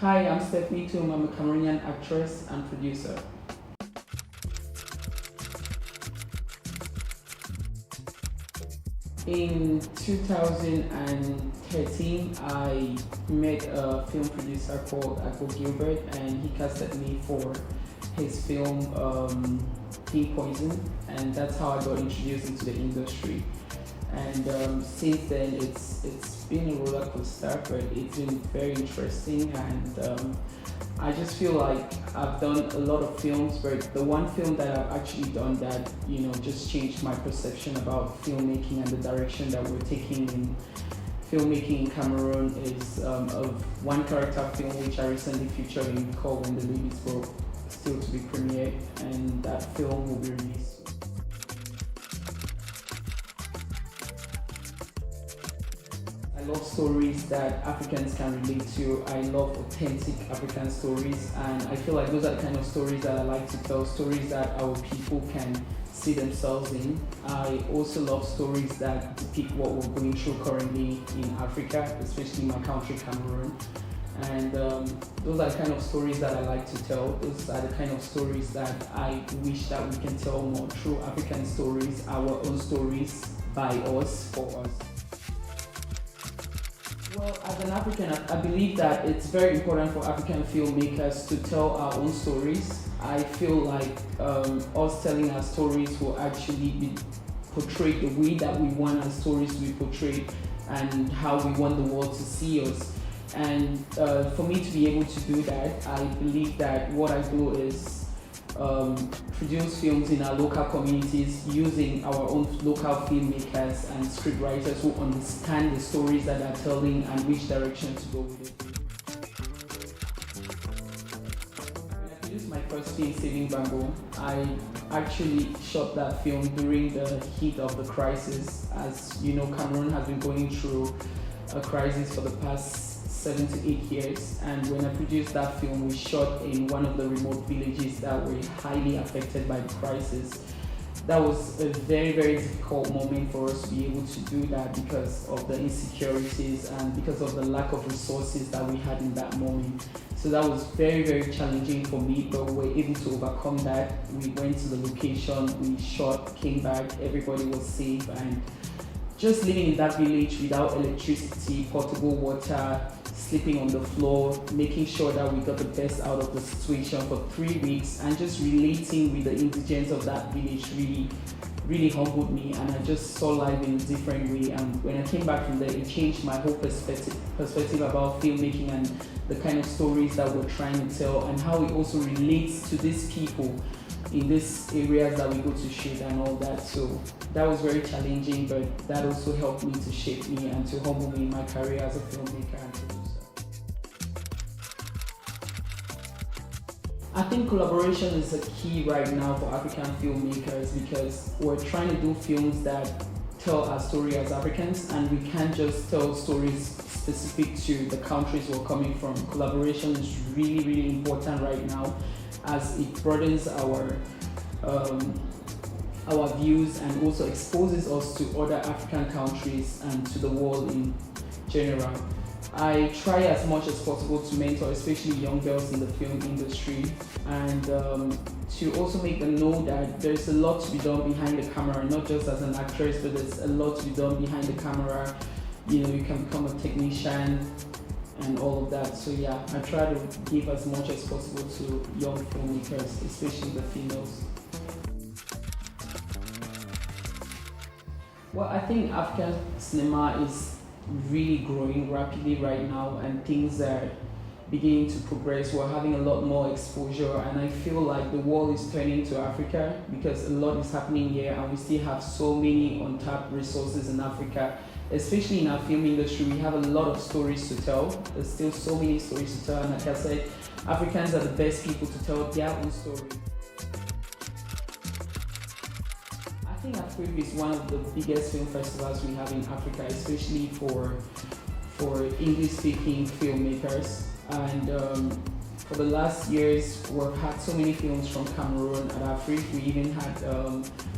Hi, I'm Stephanie Tum. I'm a Cameroonian actress and producer. In 2013, I met a film producer called Afriff Gilbert, and he casted me for his film Pink Poison, and that's how I got introduced into the industry. And since then, it's been a roller coaster, but it's been very interesting. And I just feel like I've done a lot of films, but the one film that I've actually done that just changed my perception about filmmaking and the direction that we're taking in filmmaking in Cameroon is of one character film which I recently featured in called When the Ladies Broke, still to be premiered, and that film will be released. I love stories that Africans can relate to. I love authentic African stories, and I feel like those are the kind of stories that I like to tell, stories that our people can see themselves in. I also love stories that depict what we're going through currently in Africa, especially my country, Cameroon. And those are the kind of stories that I like to tell. Those are the kind of stories that I wish that we can tell more, true African stories, our own stories, by us, for us. Well, as an African, I believe that it's very important for African filmmakers to tell our own stories. I feel like us telling our stories will actually be portrayed the way that we want our stories to be portrayed and how we want the world to see us. And for me to be able to do that, I believe that what I do is produce films in our local communities using our own local filmmakers and scriptwriters who understand the stories that they're telling and which direction to go with it. When I produced my first film, Saving Bango, I actually shot that film during the heat of the crisis. As you know, Cameroon has been going through a crisis for the past 7 to 8 years, and when I produced that film, we shot in one of the remote villages that were highly affected by the crisis. That was a very, very difficult moment for us to be able to do that because of the insecurities and because of the lack of resources that we had in that moment. So that was very, very challenging for me, but we were able to overcome that. We went to the location, we shot, came back, everybody was safe, and just living in that village without electricity, potable water, sleeping on the floor, making sure that we got the best out of the situation for 3 weeks, and just relating with the indigents of that village really humbled me, and I just saw life in a different way. And when I came back from there, it changed my whole perspective about filmmaking and the kind of stories that we're trying to tell, and how it also relates to these people in these areas that we go to shoot and all that. So that was very challenging, but that also helped me to shape me and to humble me in my career as a filmmaker and producer. I think collaboration is a key right now for African filmmakers because we're trying to do films that tell our story as Africans, and we can't just tell stories specific to the countries we're coming from. Collaboration is really, really important right now, as it broadens our views and also exposes us to other African countries and to the world in general. I try as much as possible to mentor especially young girls in the film industry, and to also make them know that there's a lot to be done behind the camera, not just as an actress, but there's a lot to be done behind the camera. You can become a technician and all of that. So yeah, I try to give as much as possible to young filmmakers, especially the females. Well, I think African cinema is really growing rapidly right now, and things are beginning to progress. We're having a lot more exposure, and I feel like the world is turning to Africa because a lot is happening here, and we still have so many untapped resources in Africa. Especially in our film industry, we have a lot of stories to tell. There's still so many stories to tell, and like I said, Africans are the best people to tell their own story. I think Afriff is one of the biggest film festivals we have in Africa, especially for English-speaking filmmakers. And for the last years, we've had so many films from Cameroon at Afriff. We even had,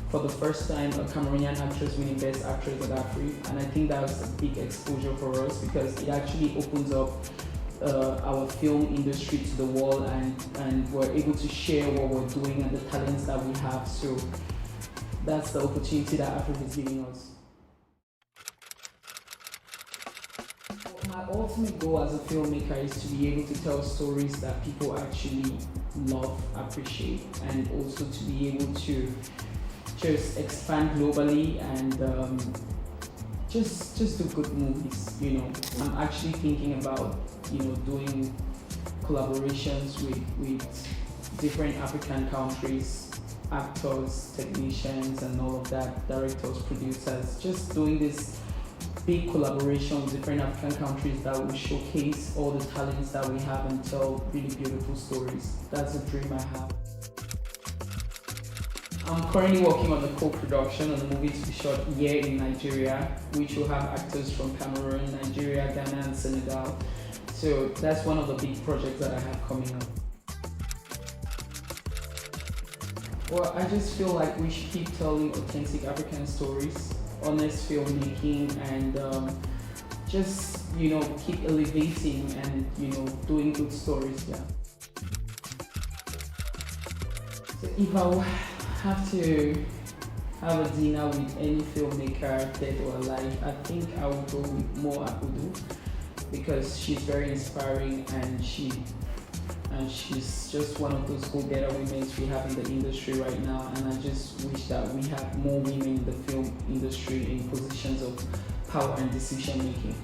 for the first time, a Cameroonian actress winning Best Actress at Afriff. And I think that was a big exposure for us because it actually opens up our film industry to the world, and we're able to share what we're doing and the talents that we have. So that's the opportunity that Afriff is giving us. My ultimate goal as a filmmaker is to be able to tell stories that people actually love, appreciate, and also to be able to just expand globally and just do good movies. I'm actually thinking about doing collaborations with different African countries, actors, technicians, and all of that, directors, producers, just doing this big collaboration with different African countries that will showcase all the talents that we have and tell really beautiful stories. That's a dream I have. I'm currently working on the co-production on the movie to be shot here in Nigeria, which will have actors from Cameroon, Nigeria, Ghana, and Senegal. So that's one of the big projects that I have coming up. Well, I just feel like we should keep telling authentic African stories, honest filmmaking, and just keep elevating and doing good stories. Yeah. So if I have to have a dinner with any filmmaker, dead or alive, I think I will go with Mo Akudu, because she's very inspiring and she's just one of those go-getter women we have in the industry right now, and I just wish that we have more women in the film industry in positions of power and decision making.